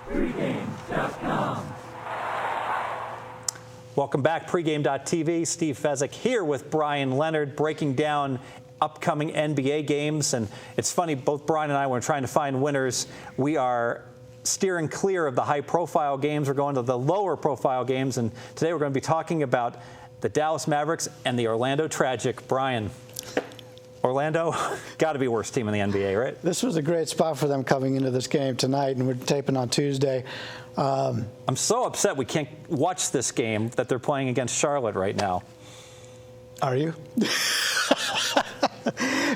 Pregame.com. Welcome back, Pregame.tv. Steve Fezzik here with Bryan Leonard, breaking down upcoming NBA games. And it's funny, both Bryan and I were trying to find winners. We are steering clear of the high-profile games. We're going to the lower-profile games. And today we're going to be talking about the Dallas Mavericks and the Orlando Tragic. Bryan, Orlando, got to be worst team in the NBA, right? This was a great spot for them coming into this game tonight, and we're taping on Tuesday. I'm so upset we can't watch this game that they're playing against Charlotte right now. Are you?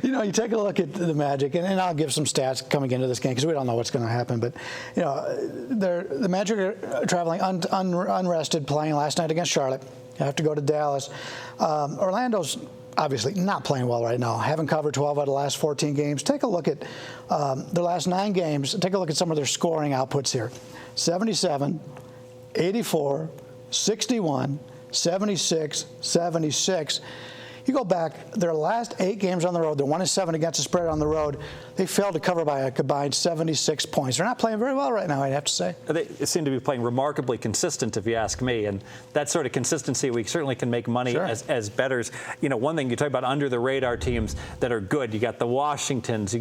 You know, you take a look at the Magic, and I'll give some stats coming into this game because we don't know what's going to happen. But, you know, the Magic are traveling unrested, playing last night against Charlotte. You have to go to Dallas. Orlando's obviously not playing well right now. Haven't covered 12 out of the last 14 games. Take a look at their last 9 games. Take a look at some of their scoring outputs here. 77, 84, 61, 76, 76. You go back, their last 8 games on the road, they're 1-7 against the spread on the road. They failed to cover by a combined 76 points. They're not playing very well right now, I'd have to say. They seem to be playing remarkably consistent, if you ask me. And that sort of consistency, we certainly can make money as bettors. You know, one thing you talk about under-the-radar teams that are good. You got the Washingtons,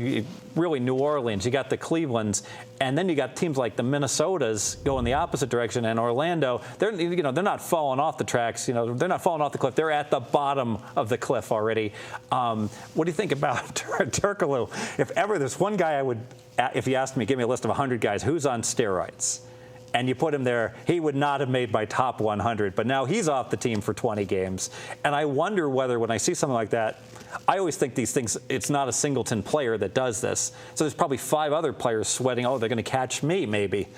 really New Orleans. You got the Clevelands. And then you got teams like the Minnesotas going the opposite direction. And Orlando, they're not falling off the tracks. You know, they're not falling off the cliff. They're at the bottom of the cliff already. What do you think about Turkoglu? If ever there's one guy I would, if you asked me, give me a list of 100 guys, who's on steroids? And you put him there, he would not have made my top 100. But now he's off the team for 20 games. And I wonder whether when I see something like that, I always think these things, it's not a singleton player that does this. So there's probably 5 other players sweating, oh, they're going to catch me, maybe.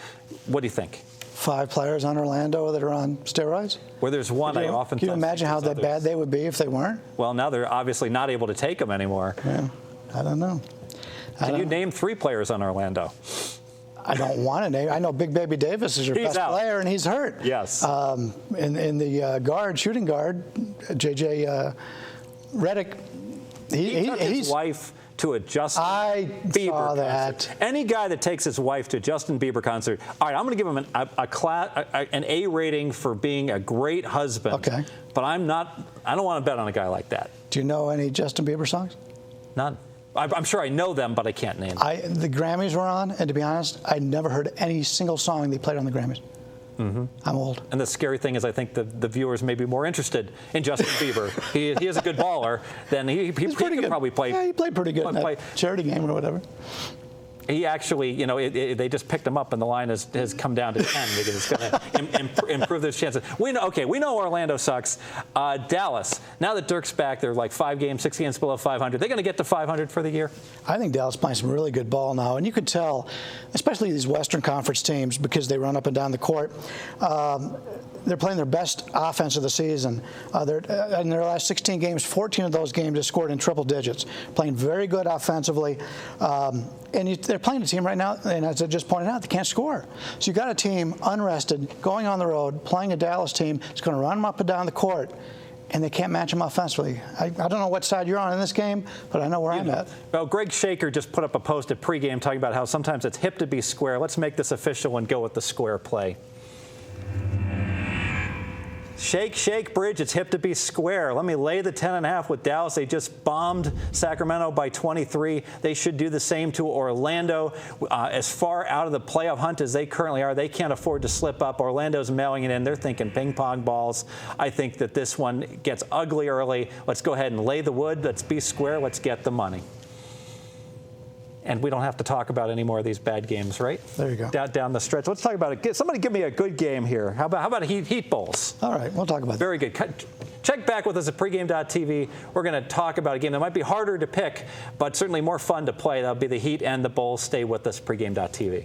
What do you think? 5 players on Orlando that are on steroids? Where there's one, I often Can you imagine how that bad they would be if they weren't? Well, now they're obviously not able to take them anymore. Yeah, I don't know. Can you name 3 players on Orlando? I don't want to name. I know Big Baby Davis is your best player, and he's hurt. Yes. In the shooting guard, J.J. Redick, he took his wife to a Justin Bieber saw that. concert. Any guy that takes his wife to a Justin Bieber concert, all right, I'm going to give him an A rating for being a great husband. Okay. But I don't want to bet on a guy like that. Do you know any Justin Bieber songs? None. I'm sure I know them, but I can't name them. The Grammys were on, and to be honest, I never heard any single song they played on the Grammys. Mm-hmm. I'm old. And the scary thing is I think the viewers may be more interested in Justin Bieber. He is a good baller. Then he could probably play. Yeah, he played pretty good in that charity game or whatever. He actually, you know, they just picked him up, and the line has come down to 10 because it's going to improve those chances. We know Orlando sucks. Dallas, now that Dirk's back, they're like 5 games, 6 games below 500. They're going to get to 500 for the year? I think Dallas playing some really good ball now, and you could tell, especially these Western Conference teams, because they run up and down the court. They're playing their best offense of the season. In their last 16 games, 14 of those games have scored in triple digits, playing very good offensively. And they're playing a team right now, and as I just pointed out, they can't score. So you got a team unrested, going on the road, playing a Dallas team that's going to run them up and down the court, and they can't match them offensively. I don't know what side you're on in this game, but I know where I'm at. Well, Greg Shaker just put up a post at pregame talking about how sometimes it's hip to be square. Let's make this official and go with the square play. Shake, shake, Bridge. It's hip to be square. Let me lay the 10.5 with Dallas. They just bombed Sacramento by 23. They should do the same to Orlando. As far out of the playoff hunt as they currently are, they can't afford to slip up. Orlando's mailing it in. They're thinking ping pong balls. I think that this one gets ugly early. Let's go ahead and lay the wood. Let's be square. Let's get the money. And we don't have to talk about any more of these bad games, right? There you go. Down the stretch. Let's talk about it. Somebody give me a good game here. How about Heat Bulls? All right, we'll talk about that. Very good. Check back with us at pregame.tv. We're going to talk about a game that might be harder to pick, but certainly more fun to play. That'll be the Heat and the Bulls. Stay with us, pregame.tv.